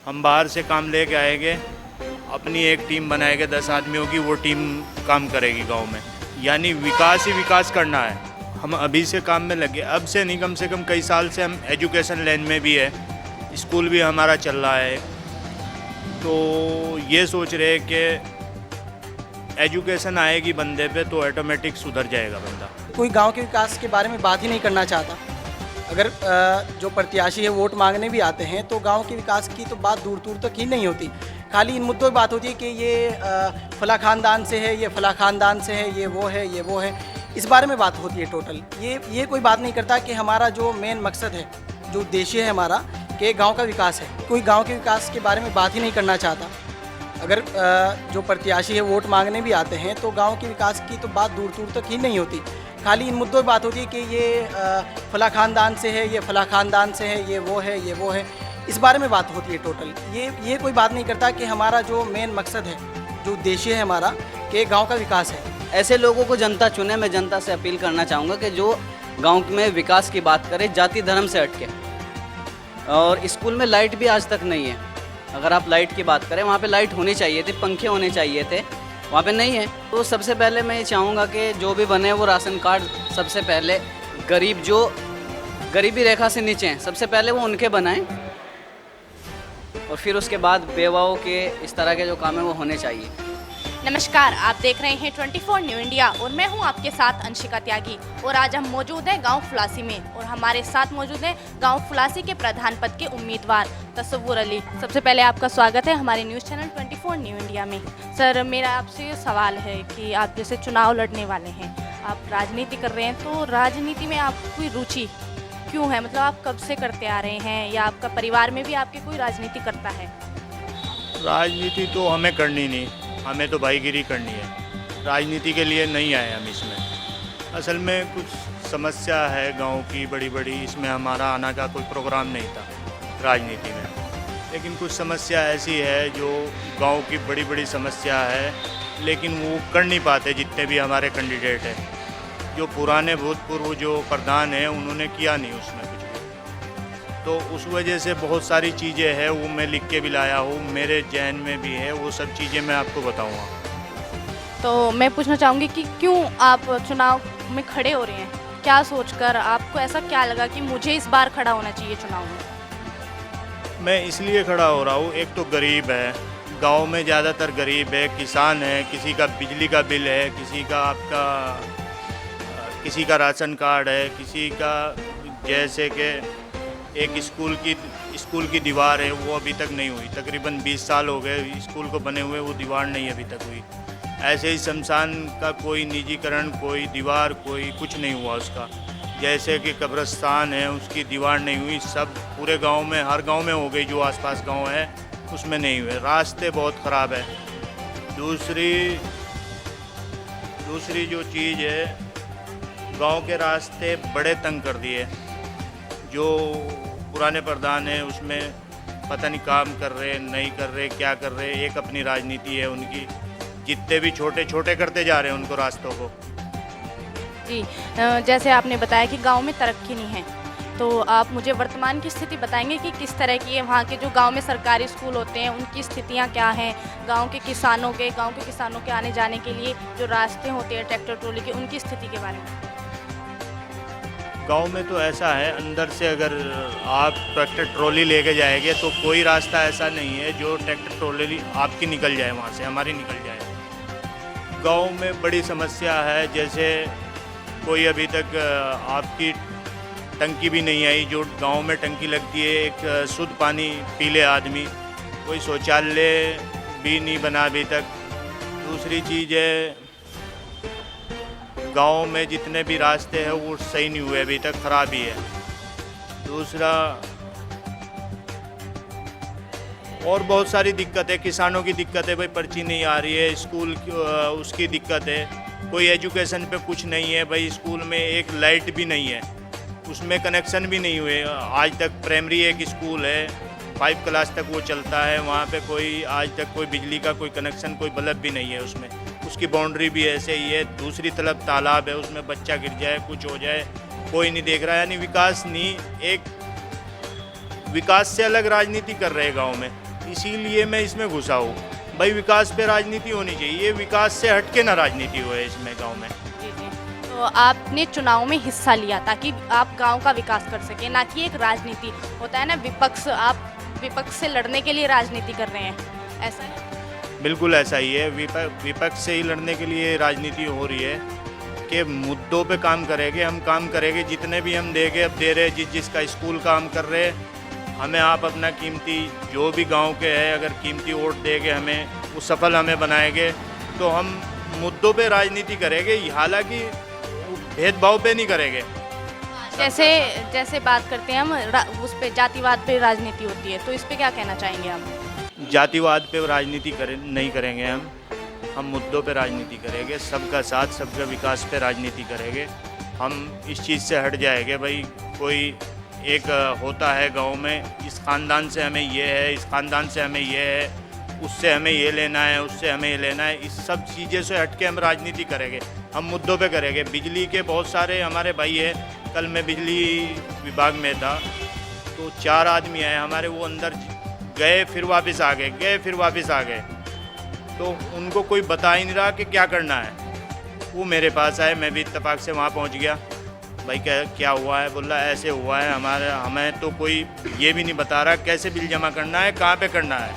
हम बाहर से काम लेके आएंगे, अपनी एक टीम बनाएंगे 10 आदमियों की, वो टीम काम करेगी गांव में। यानी विकास ही विकास करना है। हम अभी से काम में लगे, अब से नहीं, कम से कम कई साल से हम एजुकेशन लाइन में भी है, स्कूल भी हमारा चल रहा है। तो ये सोच रहे कि एजुकेशन आएगी बंदे पे तो ऑटोमेटिक सुधर जाएगा बंदा। कोई गांव के विकास के बारे में बात ही नहीं करना चाहता। अगर जो प्रत्याशी है वोट मांगने भी आते हैं तो गांव के विकास की तो बात दूर दूर तक ही नहीं होती। खाली इन मुद्दों की बात होती है कि ये फला खानदान से है, ये फला खानदान से है, ये वो है, ये वो है, इस बारे में बात होती है टोटल। ये कोई बात नहीं करता कि हमारा जो मेन मकसद है, जो उद्देश्य है हमारा, कि गांव का विकास है। कोई गांव के विकास के बारे में बात ही नहीं करना चाहता। अगर जो प्रत्याशी है वोट मांगने भी आते हैं तो गांव के विकास की तो बात दूर दूर तक ही नहीं होती। खाली इन मुद्दों की बात होती है कि ये फला खानदान से है, ये फला खानदान से है, ये वो है, ये वो है, इस बारे में बात होती है टोटल। ये कोई बात नहीं करता कि हमारा जो मेन मकसद है, जो उद्देश्य है हमारा, कि गांव का विकास है। ऐसे लोगों को जनता चुने। मैं जनता से अपील करना चाहूँगा कि जो गांव में विकास की बात करे, जाति धर्म से हटके। और स्कूल में लाइट भी आज तक नहीं है। अगर आप लाइट की बात करें, वहाँ पे लाइट होनी चाहिए थी, पंखे होने चाहिए थे, वहाँ पे नहीं है। तो सबसे पहले मैं ये चाहूँगा कि जो भी बने वो राशन कार्ड सबसे पहले गरीब, जो गरीबी रेखा से नीचे हैं, सबसे पहले वो उनके बनाएं, और फिर उसके बाद बेवाओं के इस तरह के जो काम है वो होने चाहिए। नमस्कार, आप देख रहे हैं 24 न्यू इंडिया और मैं हूं आपके साथ अंशिका त्यागी। और आज हम मौजूद हैं गांव फुलासी में और हमारे साथ मौजूद हैं गांव फुलासी के प्रधान पद के उम्मीदवार तसव्वुर अली। सबसे पहले आपका स्वागत है हमारे न्यूज़ चैनल 24 न्यू इंडिया में। सर, मेरा आपसे ये सवाल है कि आप जैसे चुनाव लड़ने वाले हैं, आप राजनीति कर रहे हैं, तो राजनीति में आपकी रुचि क्यों है? मतलब आप कब से करते आ रहे हैं, या आपका परिवार में भी आपके कोई राजनीति करता है? राजनीति तो हमें करनी नहीं, हमें तो भाईगिरी करनी है। राजनीति के लिए नहीं आए हम इसमें। असल में कुछ समस्या है गांव की बड़ी बड़ी, इसमें हमारा आना का कोई प्रोग्राम नहीं था राजनीति में। लेकिन कुछ समस्या ऐसी है जो गांव की बड़ी बड़ी समस्या है, लेकिन वो कर नहीं पाते जितने भी हमारे कैंडिडेट हैं। जो पुराने भूतपूर्व जो प्रधान हैं उन्होंने किया नहीं उसमें कुछ भी। तो उस वजह से बहुत सारी चीज़ें हैं, वो मैं लिख के भी लाया हूँ, मेरे जहन में भी है, वो सब चीज़ें मैं आपको बताऊँगा। तो मैं पूछना चाहूँगी कि क्यों आप चुनाव में खड़े हो रहे हैं? क्या सोचकर आपको ऐसा क्या लगा कि मुझे इस बार खड़ा होना चाहिए चुनाव में? मैं इसलिए खड़ा हो रहा हूँ, एक तो गरीब है, गांव में ज़्यादातर गरीब है, किसान है, किसी का बिजली का बिल है, किसी का राशन कार्ड है, किसी का जैसे कि एक स्कूल की दीवार है वो अभी तक नहीं हुई। तकरीबन 20 साल हो गए स्कूल को बने हुए, वो दीवार नहीं अभी तक हुई। ऐसे ही शमशान का कोई निजीकरण, कोई दीवार, कोई कुछ नहीं हुआ उसका। जैसे कि कब्रिस्तान है, उसकी दीवार नहीं हुई। सब पूरे गांव में, हर गांव में हो गई, जो आसपास गांव है उसमें नहीं हुए। रास्ते बहुत ख़राब है। दूसरी जो चीज़ है, गांव के रास्ते बड़े तंग कर दिए। जो पुराने प्रधान हैं उसमें पता नहीं काम कर रहे नहीं कर रहे, क्या कर रहे। एक अपनी राजनीति है उनकी, जितने भी छोटे छोटे करते जा रहे हैं उनको रास्तों को। जी, जैसे आपने बताया कि गांव में तरक्की नहीं है, तो आप मुझे वर्तमान की स्थिति बताएंगे कि किस तरह की है वहाँ के जो गांव में सरकारी स्कूल होते हैं, उनकी स्थितियाँ क्या हैं? गांव के किसानों के आने जाने के लिए जो रास्ते होते हैं ट्रैक्टर ट्रॉली के, उनकी स्थिति के बारे में। गांव में तो ऐसा है, अंदर से अगर आप ट्रैक्टर ट्रॉली लेके जाएंगे तो कोई रास्ता ऐसा नहीं है जो ट्रैक्टर ट्रॉली आपकी निकल जाए, वहाँ से हमारी निकल जाए। गांव में बड़ी समस्या है, जैसे कोई अभी तक आपकी टंकी भी नहीं आई। जो गांव में टंकी लगती है, एक शुद्ध पानी पी ले आदमी, कोई शौचालय भी नहीं बना अभी तक। दूसरी चीज़ है, गांव में जितने भी रास्ते हैं वो सही नहीं हुए अभी तक, खराब ही है। दूसरा, और बहुत सारी दिक्कत है, किसानों की दिक्कत है, भाई पर्ची नहीं आ रही है, स्कूल की उसकी दिक्कत है, कोई एजुकेशन पे कुछ नहीं है। भाई स्कूल में एक लाइट भी नहीं है, उसमें कनेक्शन भी नहीं हुए आज तक। प्राइमरी एक स्कूल है, 5 क्लास तक वो चलता है, वहाँ पे कोई आज तक कोई बिजली का कोई कनेक्शन, कोई बल्ब भी नहीं है उसमें। उसकी बाउंड्री भी ऐसे ही है। दूसरी तरफ तालाब है, उसमें बच्चा गिर जाए, कुछ हो जाए, कोई नहीं देख रहा है। यानी विकास नहीं, एक विकास से अलग राजनीति कर रहे हैं गांव में, इसीलिए मैं इसमें घुसा हूँ। भाई विकास पे राजनीति होनी चाहिए, विकास से हटके ना राजनीति होए इसमें गांव में। जी जी। तो आपने चुनाव में हिस्सा लिया ताकि आप गांव का विकास कर सकें, ना कि एक राजनीति होता है ना विपक्ष, आप विपक्ष से लड़ने के लिए राजनीति कर रहे हैं, ऐसा है? बिल्कुल ऐसा ही है, विपक्ष से ही लड़ने के लिए राजनीति हो रही है कि मुद्दों पे काम करेंगे, हम काम करेंगे, जितने भी हम देंगे अब दे रहे, जिसका स्कूल काम कर रहे हैं, हमें आप अपना कीमती जो भी गांव के है अगर कीमती वोट देंगे हमें, वो सफल हमें बनाएंगे तो हम मुद्दों पे राजनीति करेंगे, हालांकि भेदभाव पे नहीं करेंगे। जैसे जैसे बात करते हैं हम उस पे जातिवाद पे राजनीति होती है, तो इस पे क्या कहना चाहेंगे हम? जातिवाद पे राजनीति नहीं करेंगे हम मुद्दों पे राजनीति करेंगे, सबका साथ सबका विकास पे राजनीति करेंगे। हम इस चीज़ से हट जाएंगे, भाई कोई एक होता है गांव में, इस ख़ानदान से हमें ये है, इस ख़ानदान से हमें ये है, उससे हमें ये लेना है, उससे हमें ये लेना है, इस सब चीज़ें से हट के हम राजनीति करेंगे, हम मुद्दों पे करेंगे। बिजली के बहुत सारे हमारे भाई हैं, कल मैं बिजली विभाग में था तो 4 आदमी आए हमारे, वो अंदर गए फिर वापस आ गए, गए फिर वापस आ गए, तो उनको कोई बता ही नहीं रहा कि क्या करना है। वो मेरे पास आए, मैं भी इत्तेफाक से वहाँ पहुँच गया, भाई क्या हुआ है? बोल रहा ऐसे हुआ है, हमें तो कोई ये भी नहीं बता रहा कैसे बिल जमा करना है, कहाँ पे करना है।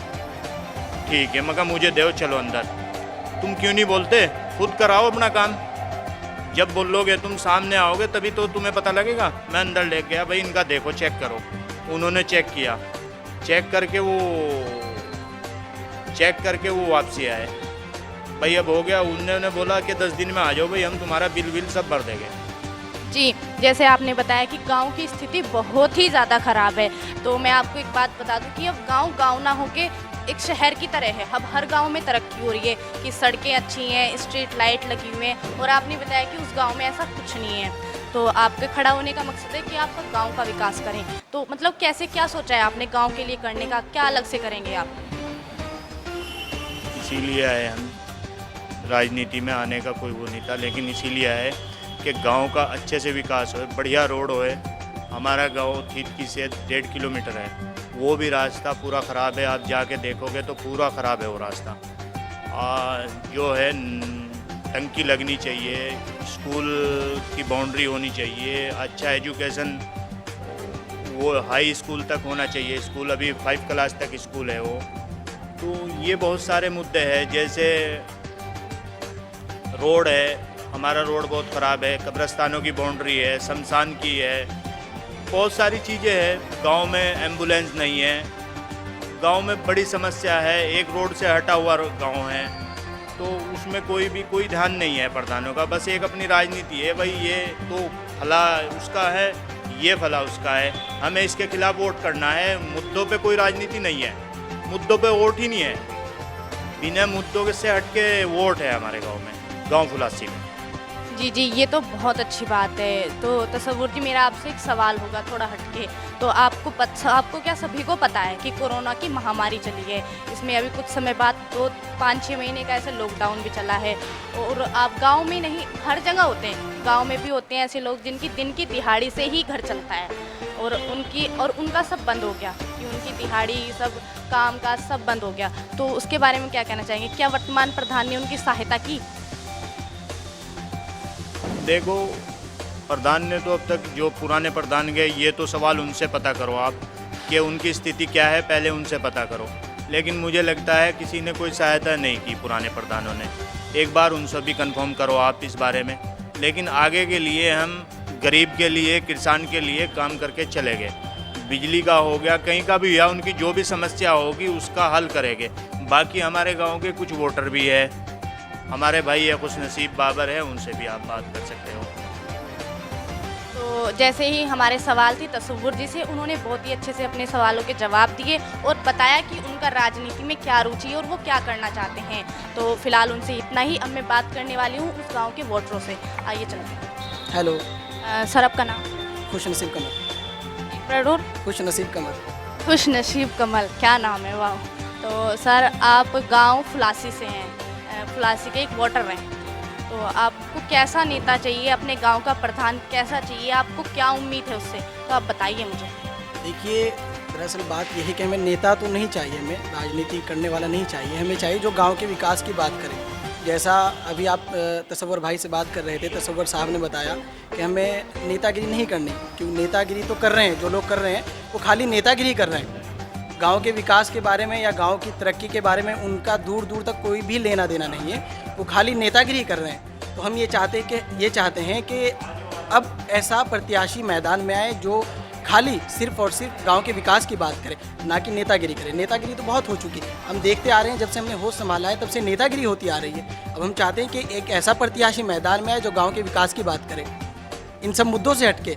ठीक है, मगर मुझे दो, चलो अंदर। तुम क्यों नहीं बोलते? खुद कराओ अपना काम, जब बोलोगे तुम सामने आओगे तभी तो तुम्हें पता लगेगा। मैं अंदर ले गया, भाई इनका देखो, चेक करो। उन्होंने चेक किया, चेक करके वो वापसी आए, भाई अब हो गया। उन्होंने बोला कि 10 दिन में आ जाओ भाई, हम तुम्हारा बिल सब भर देंगे। जी, जैसे आपने बताया कि गांव की स्थिति बहुत ही ज़्यादा ख़राब है, तो मैं आपको एक बात बता दूं कि अब गांव ना होके एक शहर की तरह है। अब हर गांव में तरक्की हो रही है कि सड़कें अच्छी हैं, स्ट्रीट लाइट लगी हुई हैं, और आपने बताया कि उस गांव में ऐसा कुछ नहीं है। तो आपके खड़ा होने का मकसद है कि आप गांव का विकास करें, तो मतलब कैसे, क्या सोचा है आपने गांव के लिए करने का, क्या अलग से करेंगे आप? इसीलिए आए हम, राजनीति में आने का कोई वो नहीं था, लेकिन इसीलिए आए कि गांव का अच्छे से विकास हो, बढ़िया रोड होए। हमारा गांव थीतकी से 1.5 किलोमीटर है, वो भी रास्ता पूरा ख़राब है, आप जाके देखोगे तो पूरा ख़राब है वो रास्ता। जो है टंकी लगनी चाहिए, स्कूल की बाउंड्री होनी चाहिए, अच्छा एजुकेशन वो हाई स्कूल तक होना चाहिए, स्कूल अभी 5 क्लास तक स्कूल है वो। तो ये बहुत सारे मुद्दे हैं, जैसे रोड है, हमारा रोड बहुत ख़राब है, कब्रिस्तानों की बाउंड्री है, शमशान की है, बहुत सारी चीज़ें हैं। गांव में एम्बुलेंस नहीं है, गांव में बड़ी समस्या है, एक रोड से हटा हुआ गांव है, तो उसमें कोई ध्यान नहीं है प्रधानों का, बस एक अपनी राजनीति है, भाई ये तो फला उसका है, ये फला उसका है, हमें इसके खिलाफ वोट करना है। मुद्दों पे कोई राजनीति नहीं है, मुद्दों पे वोट ही नहीं है, बिना मुद्दों से हट के वोट है हमारे गाँव में, गाँव फुलासी में। जी जी, ये तो बहुत अच्छी बात है। तो तसव्वुर जी, मेरा आपसे एक सवाल होगा थोड़ा हटके, तो आपको क्या सभी को पता है कि कोरोना की महामारी चली है, इसमें अभी कुछ समय बाद तो 5-6 महीने का ऐसे लॉकडाउन भी चला है, और आप गांव में नहीं हर जगह होते हैं, गांव में भी होते हैं ऐसे लोग जिनकी दिन की दिहाड़ी से ही घर चलता है, और उनका सब बंद हो गया, कि उनकी दिहाड़ी सब काम काज सब बंद हो गया, तो उसके बारे में क्या कहना चाहेंगे? क्या वर्तमान प्रधान ने उनकी सहायता की? देखो, प्रधान ने तो अब तक जो पुराने प्रधान गए, ये तो सवाल उनसे पता करो आप कि उनकी स्थिति क्या है, पहले उनसे पता करो। लेकिन मुझे लगता है किसी ने कोई सहायता नहीं की पुराने प्रधानों ने, एक बार उनसे भी कंफर्म करो आप इस बारे में। लेकिन आगे के लिए हम गरीब के लिए, किसान के लिए काम करके चले गए। बिजली का हो गया, कहीं का भी हुआ, उनकी जो भी समस्या होगी उसका हल करेंगे। बाकी हमारे गाँव के कुछ वोटर भी है, हमारे भाई है खुश नसीब बाबर है, उनसे भी आप बात कर सकते हो। तो जैसे ही हमारे सवाल थी तसव्वुर जी से, उन्होंने बहुत ही अच्छे से अपने सवालों के जवाब दिए और बताया कि उनका राजनीति में क्या रुचि है और वो क्या करना चाहते हैं। तो फिलहाल उनसे इतना ही। अब मैं बात करने वाली हूँ उस गांव के वोटरों से। आइए चलते हैं। हेलो सर, आपका नाम? खुश नसीब कमल। प्रडूर? खुश नसीब कमल। खुश नसीब कमल, क्या नाम है, वाह। तो सर, आप गाँव फुलासी से हैं, फुलासी के एक वोटर हैं, तो आपको कैसा नेता चाहिए, अपने गांव का प्रधान कैसा चाहिए, आपको क्या उम्मीद है उससे, तो आप बताइए मुझे। देखिए, दरअसल बात यही कि हमें नेता तो नहीं चाहिए, हमें राजनीति करने वाला नहीं चाहिए, हमें चाहिए जो गांव के विकास की बात करे। जैसा अभी आप तसव्वुर भाई से बात कर रहे थे, तसव्वुर साहब ने बताया कि हमें नेतागिरी नहीं करनी, क्योंकि नेतागिरी तो कर रहे हैं, जो लोग कर रहे हैं वो खाली नेतागिरी कर रहे हैं। गांव के विकास के बारे में या गांव की तरक्की के बारे में उनका दूर दूर तक कोई भी लेना देना नहीं है, वो खाली नेतागिरी कर रहे हैं। तो हम ये चाहते हैं कि अब ऐसा प्रत्याशी मैदान में आए जो खाली सिर्फ और सिर्फ गांव के विकास की बात करे, ना कि नेतागिरी करे। नेतागिरी तो बहुत हो चुकी है, हम देखते आ रहे हैं, जब से हमने होश संभाला है तब से नेतागिरी होती आ रही है। अब हम चाहते हैं कि एक ऐसा प्रत्याशी मैदान में आए जो गांव के विकास की बात करे, इन सब मुद्दों से हटके।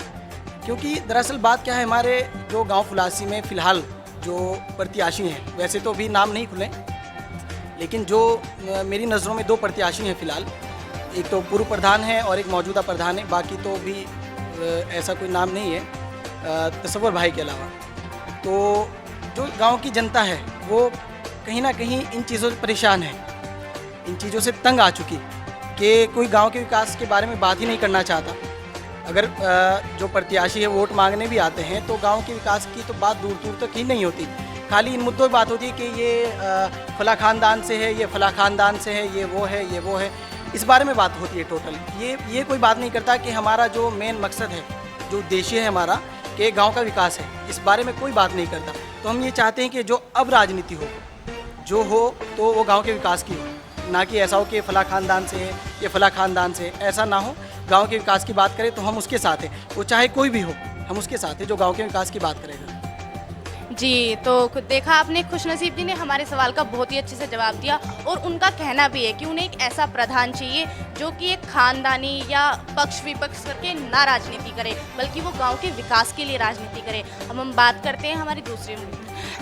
क्योंकि दरअसल बात क्या है, हमारे जो गाँव फुलासी में फ़िलहाल जो प्रत्याशी हैं, वैसे तो अभी नाम नहीं खुले, लेकिन जो मेरी नज़रों में 2 प्रत्याशी हैं फ़िलहाल, एक तो पूर्व प्रधान है और एक मौजूदा प्रधान है, बाकी तो भी ऐसा कोई नाम नहीं है तसव्वुर भाई के अलावा। तो जो गांव की जनता है वो कहीं ना कहीं इन चीज़ों से परेशान है, इन चीज़ों से तंग आ चुकी कि कोई गांव के विकास के बारे में बात ही नहीं करना चाहता। अगर जो प्रत्याशी है वोट मांगने भी आते हैं तो गांव के विकास की तो बात दूर दूर तक ही नहीं होती, खाली इन मुद्दों की बात होती है कि ये फला खानदान से है, ये फला खानदान से है, ये वो है, इस बारे में बात होती है टोटल। ये कोई बात नहीं करता कि हमारा जो मेन मकसद है, जो उद्देश्य है हमारा कि गांव का विकास है, इस बारे में कोई बात नहीं करता। तो हम ये चाहते हैं कि जो अब राजनीति हो तो वो गांव के विकास की हो, ना कि ऐसा हो कि फला खानदान से है, ये फला खानदान से है, ऐसा ना हो। गांव के विकास की बात करें तो हम उसके साथ हैं, वो चाहे कोई भी हो, हम उसके साथ हैं जो गांव के विकास की बात करेगा। जी, तो खुद देखा आपने, खुशनसीब जी ने हमारे सवाल का बहुत ही अच्छे से जवाब दिया। और उनका कहना भी है कि उन्हें एक ऐसा प्रधान चाहिए जो कि एक खानदानी या पक्ष विपक्ष करके ना राजनीति करे, बल्कि वो गांव के विकास के लिए राजनीति करे। अब हम बात करते हैं हमारी दूसरी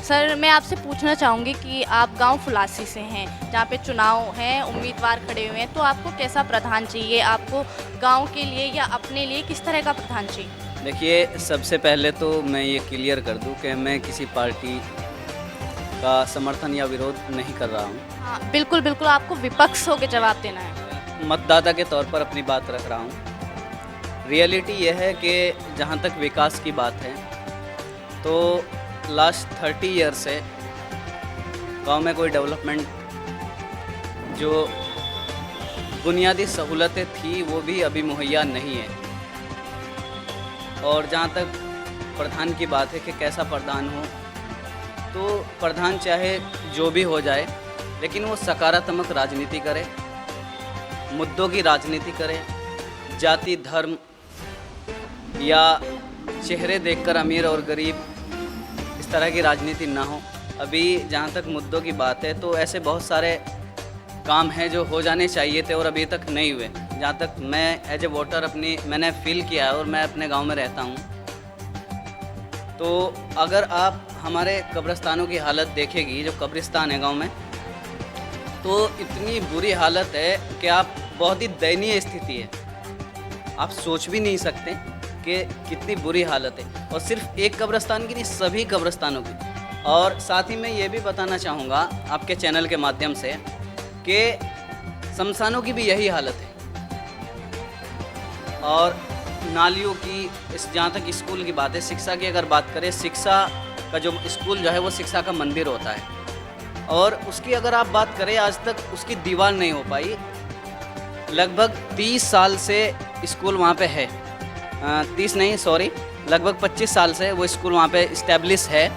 सर, मैं आपसे पूछना चाहूँगी कि आप गांव फुलासी से हैं, जहाँ पे चुनाव हैं, उम्मीदवार खड़े हुए हैं, तो आपको कैसा प्रधान चाहिए? आपको गाँव के लिए या अपने लिए किस तरह का प्रधान चाहिए? देखिए, सबसे पहले तो मैं ये क्लियर कर दूं कि मैं किसी पार्टी का समर्थन या विरोध नहीं कर रहा हूं। हाँ, बिल्कुल बिल्कुल, आपको विपक्ष होकर जवाब देना है। मतदाता के तौर पर अपनी बात रख रहा हूं। रियलिटी यह है कि जहां तक विकास की बात है तो लास्ट 30 ईयर से गांव में कोई डेवलपमेंट, जो बुनियादी सहूलतें थी वो भी अभी मुहैया नहीं है। और जहाँ तक प्रधान की बात है कि कैसा प्रधान हो, तो प्रधान चाहे जो भी हो जाए, लेकिन वो सकारात्मक राजनीति करे, मुद्दों की राजनीति करे, जाति धर्म या चेहरे देखकर अमीर और गरीब इस तरह की राजनीति ना हो। अभी जहाँ तक मुद्दों की बात है तो ऐसे बहुत सारे काम हैं जो हो जाने चाहिए थे और अभी तक नहीं हुए। जहाँ तक मैं एज ए वोटर मैंने फील किया है और मैं अपने गांव में रहता हूँ, तो अगर आप हमारे कब्रिस्तानों की हालत देखेगी, जो कब्रिस्तान है गांव में, तो इतनी बुरी हालत है कि आप बहुत ही दयनीय स्थिति है, आप सोच भी नहीं सकते कि कितनी बुरी हालत है। और सिर्फ एक कब्रिस्तान की नहीं, सभी कब्रिस्तानों की। और साथ ही मैं ये भी बताना चाहूँगा आपके चैनल के माध्यम से कि शमशानों की भी यही हालत है। और नालियों की, जहाँ तक स्कूल की बात है, शिक्षा की अगर बात करें, शिक्षा का जो स्कूल जो है वो शिक्षा का मंदिर होता है, और उसकी अगर आप बात करें, आज तक उसकी दीवार नहीं हो पाई। लगभग 30 साल से स्कूल वहाँ पे है, 30 नहीं सॉरी, लगभग 25 साल से वो स्कूल वहाँ पे इस्टेब्लिश है,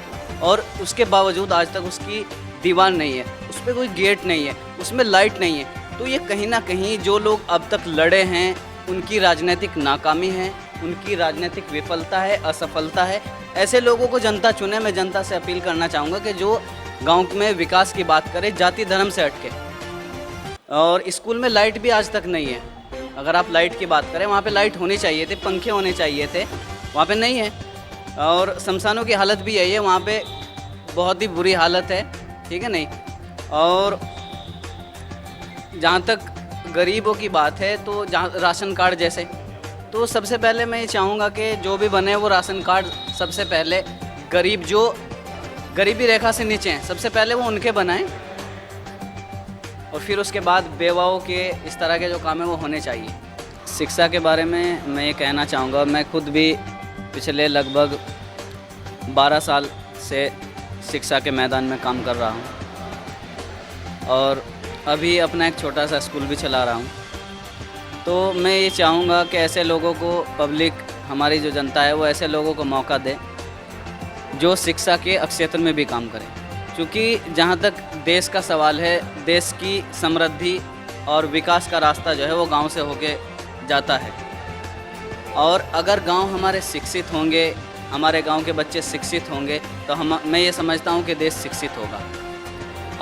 और उसके बावजूद आज तक उसकी दीवार नहीं है, उस पर कोई गेट नहीं है, उसमें लाइट नहीं है। तो ये कहीं ना कहीं जो लोग अब तक लड़े हैं उनकी राजनीतिक नाकामी है, उनकी राजनीतिक विफलता है, असफलता है। ऐसे लोगों को जनता चुने। मैं जनता से अपील करना चाहूँगा कि जो गांव में विकास की बात करे, जाति धर्म से हटके। और स्कूल में लाइट भी आज तक नहीं है। अगर आप लाइट की बात करें, वहाँ पे लाइट होने चाहिए थे, पंखे होने चाहिए थे, वहाँ पे नहीं है। और शमशानों की हालत भी यही है, वहाँ पे बहुत ही बुरी हालत है, ठीक है नहीं। और जहाँ तक गरीबों की बात है, तो जहाँ राशन कार्ड जैसे, तो सबसे पहले मैं ये चाहूँगा कि जो भी बने वो राशन कार्ड सबसे पहले गरीब, जो गरीबी रेखा से नीचे हैं, सबसे पहले वो उनके बनाएं, और फिर उसके बाद बेवाओं के इस तरह के जो काम है वो होने चाहिए। शिक्षा के बारे में मैं ये कहना चाहूँगा, मैं खुद भी पिछले लगभग 12 साल से शिक्षा के मैदान में काम कर रहा हूँ और अभी अपना एक छोटा सा स्कूल भी चला रहा हूँ। तो मैं ये चाहूँगा कि ऐसे लोगों को, पब्लिक, हमारी जो जनता है वो ऐसे लोगों को मौका दे जो शिक्षा के क्षेत्र में भी काम करें, क्योंकि जहाँ तक देश का सवाल है, देश की समृद्धि और विकास का रास्ता जो है वो गांव से होके जाता है। और अगर गांव हमारे शिक्षित होंगे, हमारे गांव के बच्चे शिक्षित होंगे तो मैं ये समझता हूँ कि देश शिक्षित होगा।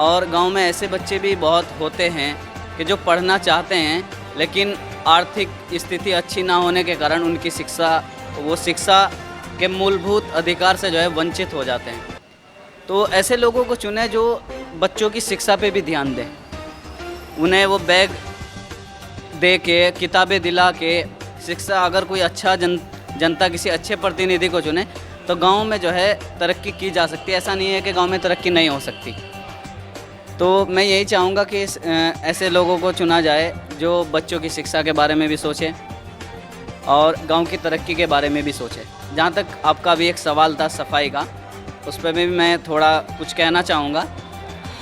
और गांव में ऐसे बच्चे भी बहुत होते हैं कि जो पढ़ना चाहते हैं लेकिन आर्थिक स्थिति अच्छी ना होने के कारण उनकी शिक्षा के मूलभूत अधिकार से जो है वंचित हो जाते हैं। तो ऐसे लोगों को चुने जो बच्चों की शिक्षा पे भी ध्यान दें, उन्हें वो बैग दे के, किताबें दिला के शिक्षा, अगर कोई अच्छा जनता किसी अच्छे प्रतिनिधि को चुने तो गांव में जो है तरक्की की जा सकती है। ऐसा नहीं है कि गांव में तरक्की नहीं हो सकती। तो मैं यही चाहूँगा कि ऐसे लोगों को चुना जाए जो बच्चों की शिक्षा के बारे में भी सोचे और गांव की तरक्की के बारे में भी सोचे। जहाँ तक आपका भी एक सवाल था सफाई का, उस पर भी मैं थोड़ा कुछ कहना चाहूँगा।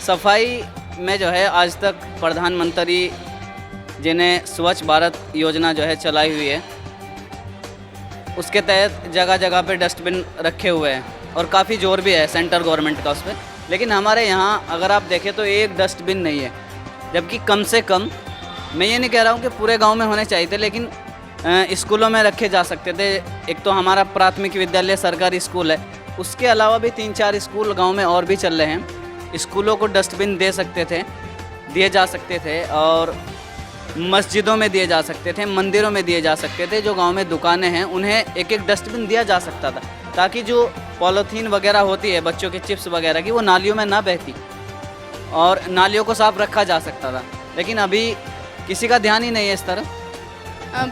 सफाई में जो है आज तक प्रधानमंत्री जिन्हें स्वच्छ भारत योजना जो है चलाई हुई है, उसके तहत जगह जगह पे डस्टबिन रखे हुए हैं और काफ़ी जोर भी है सेंट्रल गवर्नमेंट का उस पर। लेकिन हमारे यहाँ अगर आप देखें तो एक डस्टबिन नहीं है, जबकि कम से कम, मैं ये नहीं कह रहा हूँ कि पूरे गांव में होने चाहिए थे, लेकिन स्कूलों में रखे जा सकते थे। एक तो हमारा प्राथमिक विद्यालय सरकारी स्कूल है, उसके अलावा भी 3-4 स्कूल गांव में और भी चल रहे हैं। स्कूलों को डस्टबिन दिए जा सकते थे और मस्जिदों में दिए जा सकते थे, मंदिरों में दिए जा सकते थे। जो गांव में दुकानें हैं उन्हें एक एक डस्टबिन दिया जा सकता था, ताकि जो पॉलीथीन वगैरह होती है बच्चों के चिप्स वगैरह की, वो नालियों में ना बहती और नालियों को साफ रखा जा सकता था। लेकिन अभी किसी का ध्यान ही नहीं है इस तरफ।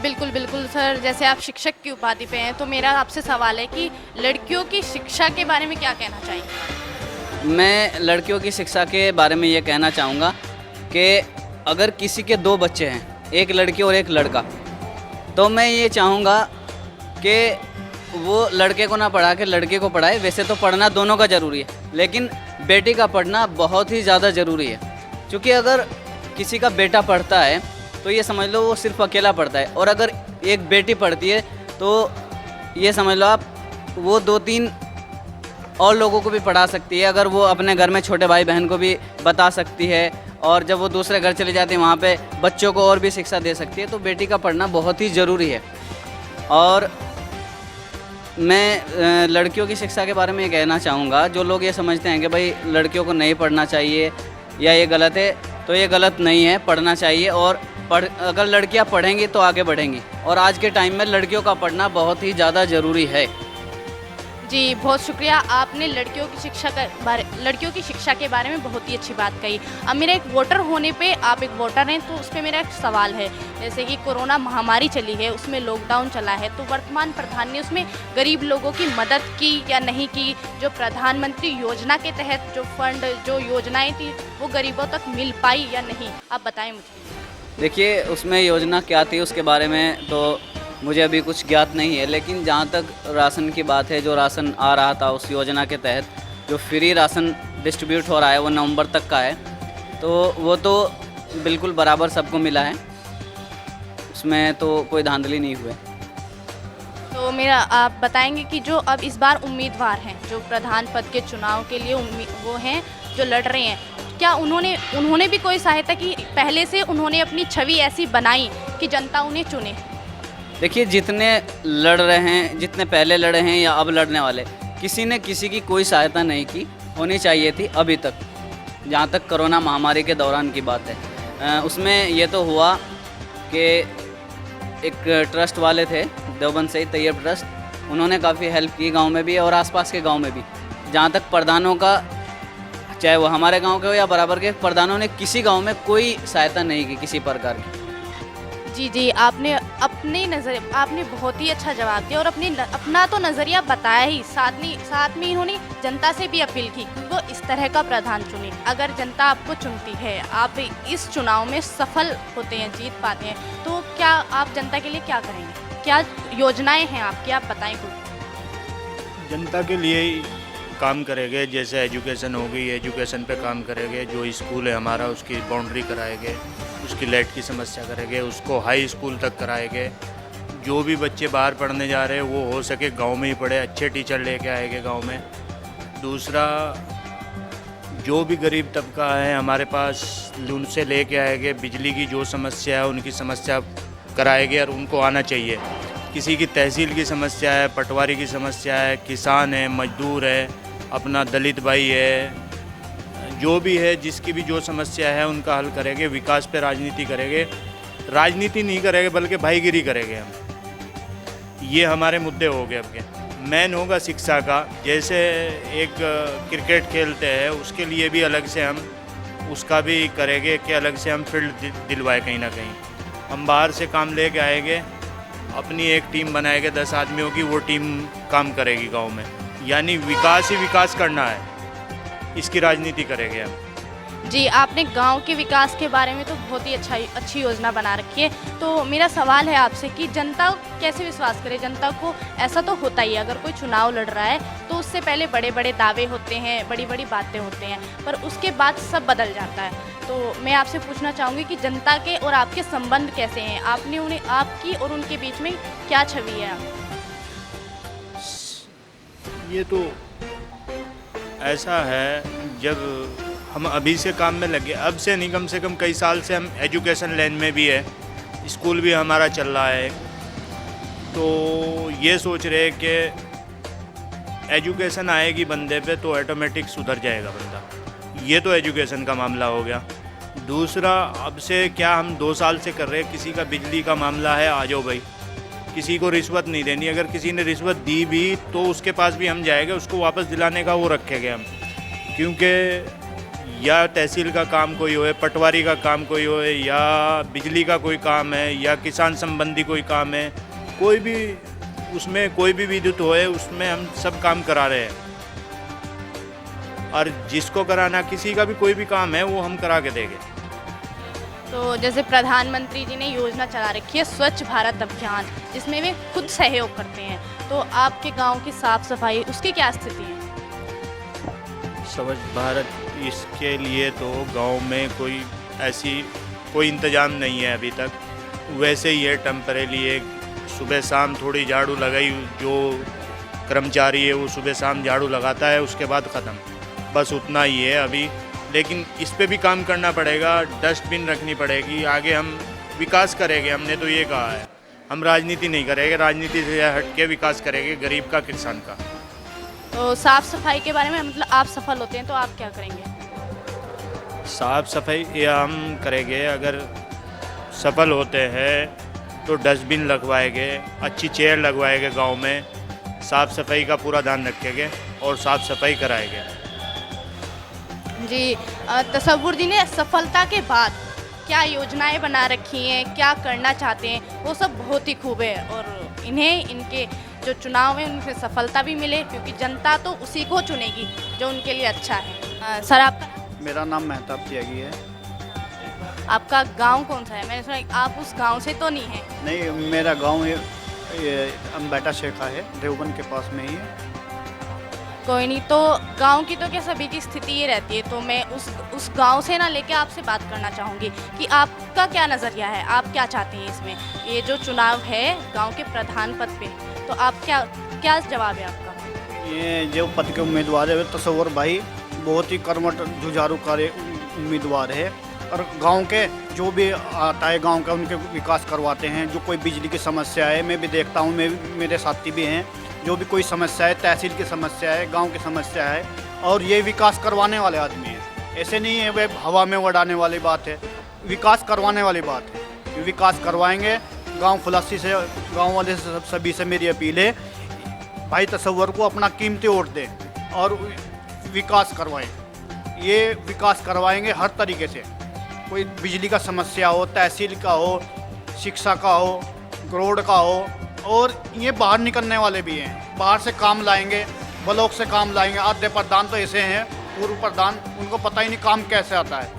बिल्कुल बिल्कुल सर, जैसे आप शिक्षक की उपाधि पे हैं तो मेरा आपसे सवाल है कि लड़कियों की शिक्षा के बारे में क्या कहना चाहेंगे? मैं लड़कियों की शिक्षा के बारे में ये कहना चाहूँगा कि अगर किसी के 2 बच्चे हैं, एक लड़की और एक लड़का, तो मैं ये चाहूँगा कि वो लड़के को ना पढ़ा के लड़के को पढ़ाए। वैसे तो पढ़ना दोनों का ज़रूरी है, लेकिन बेटी का पढ़ना बहुत ही ज़्यादा ज़रूरी है। क्योंकि अगर किसी का बेटा पढ़ता है तो ये समझ लो वो सिर्फ अकेला पढ़ता है, और अगर एक बेटी पढ़ती है तो ये समझ लो आप वो 2-3 और लोगों को भी पढ़ा सकती है। अगर वो अपने घर में छोटे भाई बहन को भी बता सकती है, और जब वो दूसरे घर चले जाते हैं वहाँ पे बच्चों को और भी शिक्षा दे सकती है। तो बेटी का पढ़ना बहुत ही ज़रूरी है। और मैं लड़कियों की शिक्षा के बारे में ये कहना चाहूँगा, जो लोग ये समझते हैं कि भाई लड़कियों को नहीं पढ़ना चाहिए या ये गलत है, तो ये गलत नहीं है, पढ़ना चाहिए। और अगर लड़कियाँ पढ़ेंगी तो आगे बढ़ेंगी, और आज के टाइम में लड़कियों का पढ़ना बहुत ही ज़्यादा ज़रूरी है। जी बहुत शुक्रिया, आपने लड़कियों की शिक्षा के बारे में बहुत ही अच्छी बात कही। अब मेरा एक वोटर होने पे, आप एक वोटर हैं तो उस पर मेरा एक सवाल है। जैसे कि कोरोना महामारी चली है, उसमें लॉकडाउन चला है, तो वर्तमान प्रधान ने उसमें गरीब लोगों की मदद की या नहीं की? जो प्रधानमंत्री योजना के तहत जो फंड, जो योजनाएँ थी, वो गरीबों तक मिल पाई या नहीं? आप बताएँ मुझे। देखिए, उसमें योजना क्या थी उसके बारे में तो मुझे अभी कुछ ज्ञात नहीं है, लेकिन जहाँ तक राशन की बात है, जो राशन आ रहा था उस योजना के तहत जो फ्री राशन डिस्ट्रीब्यूट हो रहा है वो नवंबर तक का है, तो वो तो बिल्कुल बराबर सबको मिला है, उसमें तो कोई धांधली नहीं हुई। तो मेरा आप बताएंगे कि जो अब इस बार उम्मीदवार हैं, जो प्रधान पद के चुनाव के लिए वो हैं जो लड़ रहे हैं, क्या उन्होंने भी कोई सहायता की? पहले से उन्होंने अपनी छवि ऐसी बनाई कि जनता उन्हें चुने? देखिए, जितने लड़ रहे हैं, जितने पहले लड़े हैं या अब लड़ने वाले, किसी ने किसी की कोई सहायता नहीं की, होनी चाहिए थी अभी तक। जहाँ तक कोरोना महामारी के दौरान की बात है, उसमें ये तो हुआ कि एक ट्रस्ट वाले थे देवबंद से, तैयब ट्रस्ट, उन्होंने काफ़ी हेल्प की गांव में भी और आसपास के गांव में भी। जहाँ तक प्रधानों का, चाहे वो हमारे गांव के हो या बराबर के, प्रधानों ने किसी गांव में कोई सहायता नहीं की किसी प्रकार की। जी, आपने बहुत ही अच्छा जवाब दिया और अपना तो नज़रिया बताया ही, साथ में इन्होंने जनता से भी अपील की कि वो इस तरह का प्रधान चुने। अगर जनता आपको चुनती है, आप इस चुनाव में सफल होते हैं, जीत पाते हैं, तो क्या आप जनता के लिए क्या करेंगे? क्या योजनाएं हैं आपकी, आप बताएं कुछ। जनता के लिए काम करेंगे, जैसे एजुकेशन हो गई, एजुकेशन पे काम करेंगे, जो स्कूल है हमारा उसकी बाउंड्री कराएंगे, उसकी लाइट की समस्या करेंगे, उसको हाई स्कूल तक कराएंगे। जो भी बच्चे बाहर पढ़ने जा रहे हैं वो हो सके गांव में ही पढ़े, अच्छे टीचर लेके आएंगे गांव में। दूसरा, जो भी गरीब तबका है हमारे पास उनसे लेके आएंगे, बिजली की जो समस्या है उनकी समस्या कराएंगे और उनको आना चाहिए। किसी की तहसील की समस्या है, पटवारी की समस्या है, किसान है, मजदूर है, अपना दलित भाई है, जो भी है जिसकी भी जो समस्या है उनका हल करेंगे। विकास पे राजनीति करेंगे, राजनीति नहीं करेंगे बल्कि भाईगिरी करेंगे हम। ये हमारे मुद्दे हो गए। अब के मेन होगा शिक्षा का, जैसे एक क्रिकेट खेलते हैं उसके लिए भी अलग से हम उसका भी करेंगे कि अलग से हम फील्ड दिलवाए कहीं ना कहीं। हम बाहर से काम लेके आएंगे, अपनी एक टीम बनाएंगे 10 आदमियों की, वो टीम काम करेगी गांव में। यानी विकास ही विकास करना है, इसकी राजनीति करेंगे हम। जी, आपने गांव के विकास के बारे में तो बहुत ही अच्छी योजना बना रखी है। तो मेरा सवाल है आपसे कि जनता कैसे विश्वास करे? जनता को ऐसा तो होता ही है, अगर कोई चुनाव लड़ रहा है तो उससे पहले बड़े बड़े दावे होते हैं, बड़ी बड़ी बातें होते हैं, पर उसके बाद सब बदल जाता है। तो मैं आपसे पूछना चाहूँगी कि जनता के और आपके संबंध कैसे हैं? आपने उन्हें, आपकी और उनके बीच में क्या छवि है? ये तो ऐसा है, जब हम अभी से काम में लगे, अब से नहीं कम से कम कई साल से हम एजुकेशन लाइन में भी है, स्कूल भी हमारा चल रहा है। तो ये सोच रहे कि एजुकेशन आएगी बंदे पे तो ऑटोमेटिक सुधर जाएगा बंदा। ये तो एजुकेशन का मामला हो गया। दूसरा, अब से क्या हम 2 साल से कर रहे हैं, किसी का बिजली का मामला है, आ जाओ भाई, किसी को रिश्वत नहीं देनी। अगर किसी ने रिश्वत दी भी तो उसके पास भी हम जाएंगे, उसको वापस दिलाने का वो रखेंगे हम। क्योंकि या तहसील का काम कोई होए, पटवारी का काम कोई होए, या बिजली का कोई काम है, या किसान संबंधी कोई काम है, कोई भी उसमें कोई भी विद्युत होए, उसमें हम सब काम करा रहे हैं। और जिसको कराना, किसी का भी कोई भी काम है वो हम करा के देंगे। तो जैसे प्रधानमंत्री जी ने योजना चला रखी है स्वच्छ भारत अभियान, जिसमें वे खुद सहयोग करते हैं, तो आपके गांव की साफ सफाई उसकी क्या स्थिति है? स्वच्छ भारत, इसके लिए तो गांव में कोई कोई इंतज़ाम नहीं है अभी तक। वैसे ही है, टेम्परेरी एक सुबह शाम थोड़ी झाड़ू लगाई, जो कर्मचारी है वो सुबह शाम झाड़ू लगाता है, उसके बाद ख़त्म, बस उतना ही है अभी। लेकिन इस पे भी काम करना पड़ेगा, डस्टबिन रखनी पड़ेगी, आगे हम विकास करेंगे। हमने तो ये कहा है, हम राजनीति नहीं करेंगे, राजनीति से हट के विकास करेंगे गरीब का, किसान का। तो साफ सफाई के बारे में, मतलब आप सफल होते हैं तो आप क्या करेंगे? साफ सफाई ये हम करेंगे, अगर सफल होते हैं तो डस्टबिन लगवाएंगे, अच्छी चेयर लगवाएंगे गांव में, साफ सफाई का पूरा ध्यान रखेंगे और साफ सफाई कराएंगे। जी, तसव्वुर जी ने सफलता के बाद क्या योजनाएं बना रखी हैं, क्या करना चाहते हैं, वो सब बहुत ही खूब है। और इन्हें इनके जो चुनाव है उनसे सफलता भी मिले, क्योंकि जनता तो उसी को चुनेगी जो उनके लिए अच्छा है। सर, आपका? मेरा नाम मेहताब त्यागी है। आपका गांव कौन सा है? मैंने सुना आप उस गांव से तो नहीं हैं। नहीं, मेरा गांव ये अम्बेटा शेखा है, देवबंद के पास में ही है। कोई नहीं, तो गांव की तो क्या सभी की स्थिति ये रहती है, तो मैं उस गांव से ना लेके आपसे बात करना चाहूँगी कि आपका क्या नज़रिया है, आप क्या चाहते हैं इसमें? ये जो चुनाव है गांव के प्रधान पद पे, तो आप क्या जवाब है आपका? ये जो पद के उम्मीदवार है तसव्वुर भाई बहुत ही कर्मठ जुझारू कार्य उम्मीदवार है, और गांव के जो भी आता है गांव का उनके विकास करवाते हैं। जो कोई बिजली की समस्या है, मैं भी देखता हूँ, मेरे साथी भी हैं, जो भी कोई समस्या है, तहसील की समस्या है, गांव की समस्या है, और ये विकास करवाने वाले आदमी हैं। ऐसे नहीं है वे हवा में उड़ाने वाली बात है, विकास करवाने वाली बात है। विकास करवाएंगे। गांव फुलासी से, गांव वाले से, सभी से मेरी अपील है, भाई तसव्वुर को अपना कीमती वोट दें और विकास करवाएं। ये विकास करवाएंगे हर तरीके से, कोई बिजली का समस्या हो, तहसील का हो, शिक्षा का हो, रोड का हो, और ये बाहर निकलने वाले भी हैं, बाहर से काम लाएंगे, ब्लॉक से काम लाएंगे। आधे प्रधान तो ऐसे हैं, पूर्व प्रधान, उनको पता ही नहीं काम कैसे आता है।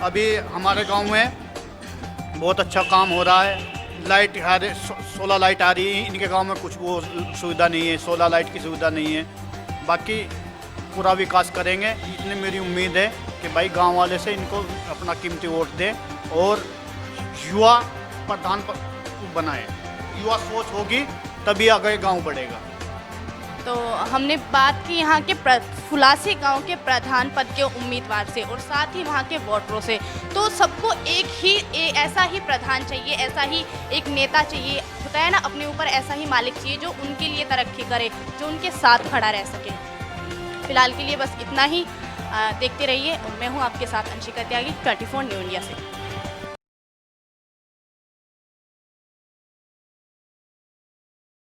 अभी हमारे गांव में बहुत अच्छा काम हो रहा है, लाइट 16 लाइट आ रही है। इनके गांव में कुछ वो सुविधा नहीं है, 16 लाइट की सुविधा नहीं है। बाकी पूरा विकास करेंगे, इतनी मेरी उम्मीद है कि भाई गांव वाले से इनको अपना कीमती वोट दें और युवा प्रधान बनाए। युवा सोच होगी तभी आगे गांव बढ़ेगा। तो हमने बात की यहाँ के फुलासी गांव के प्रधान पद के उम्मीदवार से और साथ ही वहाँ के वोटरों से। तो सबको ऐसा ही प्रधान चाहिए, ऐसा ही एक नेता चाहिए, होता है ना, अपने ऊपर ऐसा ही मालिक चाहिए जो उनके लिए तरक्की करे, जो उनके साथ खड़ा रह सके। फिलहाल के लिए बस इतना ही। देखते रहिए और मैं हूँ आपके साथ अंशिका त्यागी 24 न्यू इंडिया से।